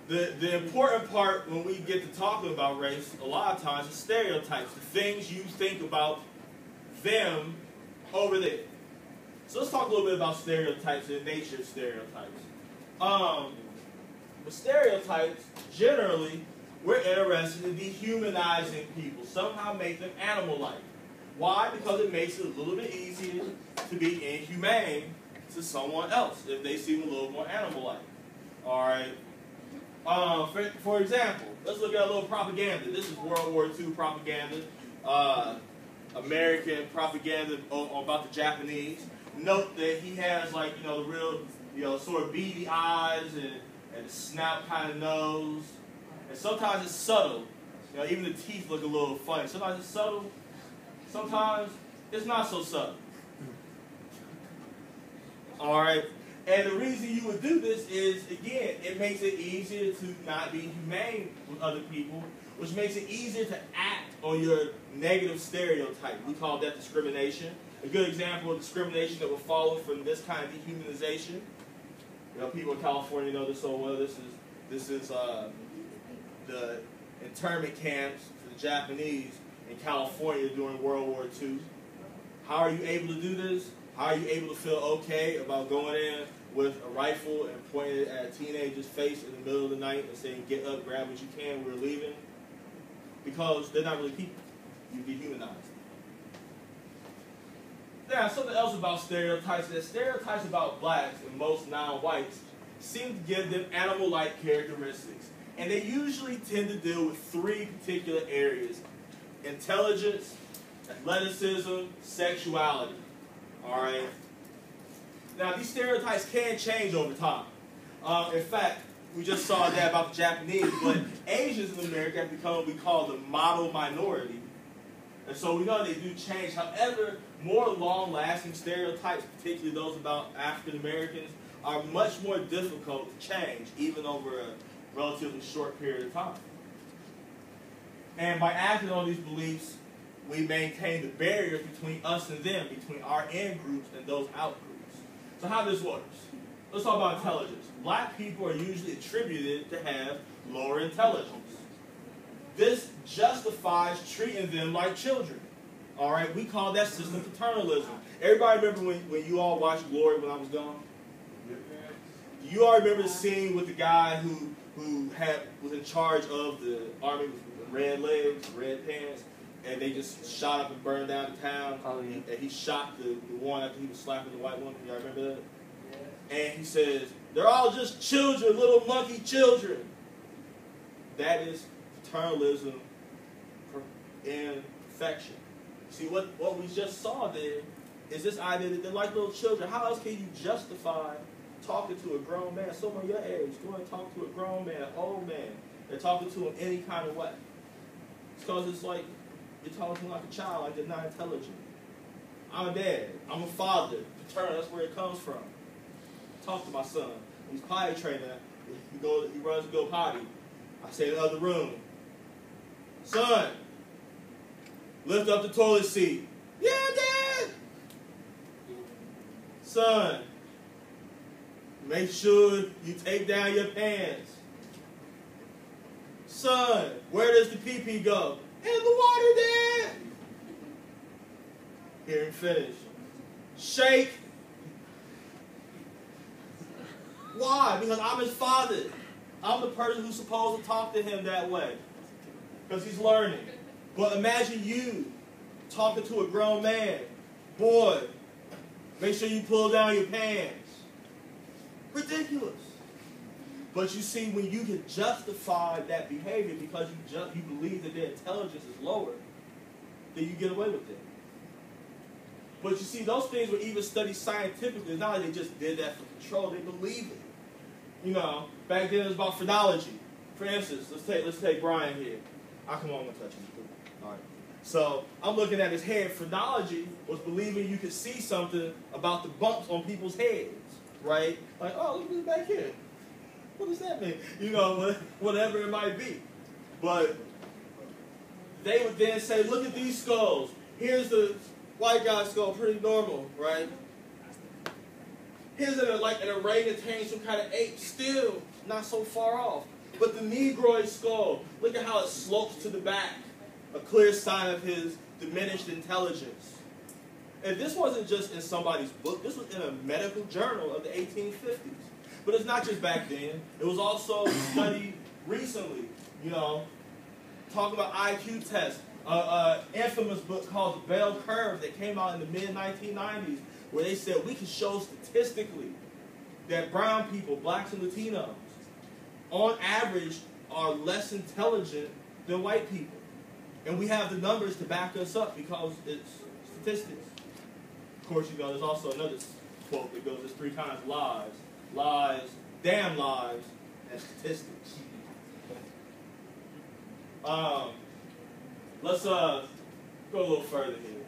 The important part when we get to talking about race, a lot of times, is stereotypes, the things you think about them over there. So let's talk a little bit about stereotypes and the nature of stereotypes. With stereotypes, generally, we're interested in dehumanizing people, somehow make them animal-like. Why? Because it makes it a little bit easier to be inhumane to someone else if they seem a little more animal-like. All right. For example, let's look at a little propaganda. This is World War II propaganda, American propaganda about the Japanese. Note that he has, like, the real, sort of beady eyes and a snout kind of nose. And sometimes it's subtle. Even the teeth look a little funny. Sometimes it's subtle. Sometimes it's not so subtle. All right. And the reason you would do this is, again, it makes it easier to not be humane with other people, which makes it easier to act on your negative stereotype. We call that discrimination. A good example of discrimination that will follow from this kind of dehumanization. People in California know this so well. This is the internment camps for the Japanese in California during World War II. How are you able to do this? How are you able to feel okay about going in with a rifle and pointing it at a teenager's face in the middle of the night and saying, "Get up, grab what you can, we're leaving"? Because they're not really people. You dehumanize them. Now, something else about stereotypes is that stereotypes about blacks and most non-whites seem to give them animal-like characteristics. And they usually tend to deal with three particular areas: intelligence, athleticism, sexuality. All right? Now, these stereotypes can change over time. In fact, we just saw that about the Japanese, but Asians in America have become what we call the model minority. And so we know they do change. However, more long-lasting stereotypes, particularly those about African Americans, are much more difficult to change, even over a relatively short period of time. And by acting on these beliefs, we maintain the barriers between us and them, between our in-groups and those out-groups. So how this works? Let's talk about intelligence. Black people are usually attributed to have lower intelligence. This justifies treating them like children. All right, we call that system paternalism. Everybody remember when you all watched Glory when I was gone? Do you all remember the scene with the guy who was in charge of the army with red legs, red pants, and they just shot up and burned down the town? Oh, yeah. And he shot the one after he was slapping the white woman. Y'all remember that? Yeah. And he says, "They're all just children, little monkey children." That is paternalism in perfection. See, what we just saw there is this idea that they're like little children. How else can you justify talking to a grown man, someone your age, going to talk to a grown man, an old man, and talking to him any kind of way? It's because it's like you're talking to him like a child, like they're not intelligent. I'm a dad. I'm a father. Paternal, that's where it comes from. Talk to my son. He's potty trainer. He runs to go potty. I say in the other room, "Son, lift up the toilet seat." "Yeah, Dad." "Son, make sure you take down your pants." "Son, where does the pee-pee go?" "In the water, Dad." Hear him finish. "Shake." Why? Because I'm his father. I'm the person who's supposed to talk to him that way. Because he's learning. But imagine you talking to a grown man. "Boy, make sure you pull down your pants." Ridiculous. But you see, when you can justify that behavior because you believe that their intelligence is lower, then you get away with it. But you see, those things were even studied scientifically. It's not like they just did that for control. They believe it. Back then it was about phrenology. For instance, let's take Brian here. Come on, I'm gonna touch him. All right. So I'm looking at his head. Phrenology was believing you could see something about the bumps on people's heads, right? Like, "Oh, look at this back here. What does that mean?" Whatever it might be. But they would then say, "Look at these skulls. Here's the white guy's skull, pretty normal, right?" Here's like an orangutan, some kind of ape, still not so far off. But the Negroid skull, look at how it slopes to the back, a clear sign of his diminished intelligence. And this wasn't just in somebody's book, this was in a medical journal of the 1850s. But it's not just back then, it was also studied recently, you know, talking about IQ tests. Infamous book called The Bell Curve that came out in the mid-1990s, where they said we can show statistically that brown people, blacks and Latinos, on average are less intelligent than white people. And we have the numbers to back us up because it's statistics. Of course, you know, there's also another quote that goes, there's 3 kinds of lies. Lies, damn lies, and statistics. Let's go a little further here.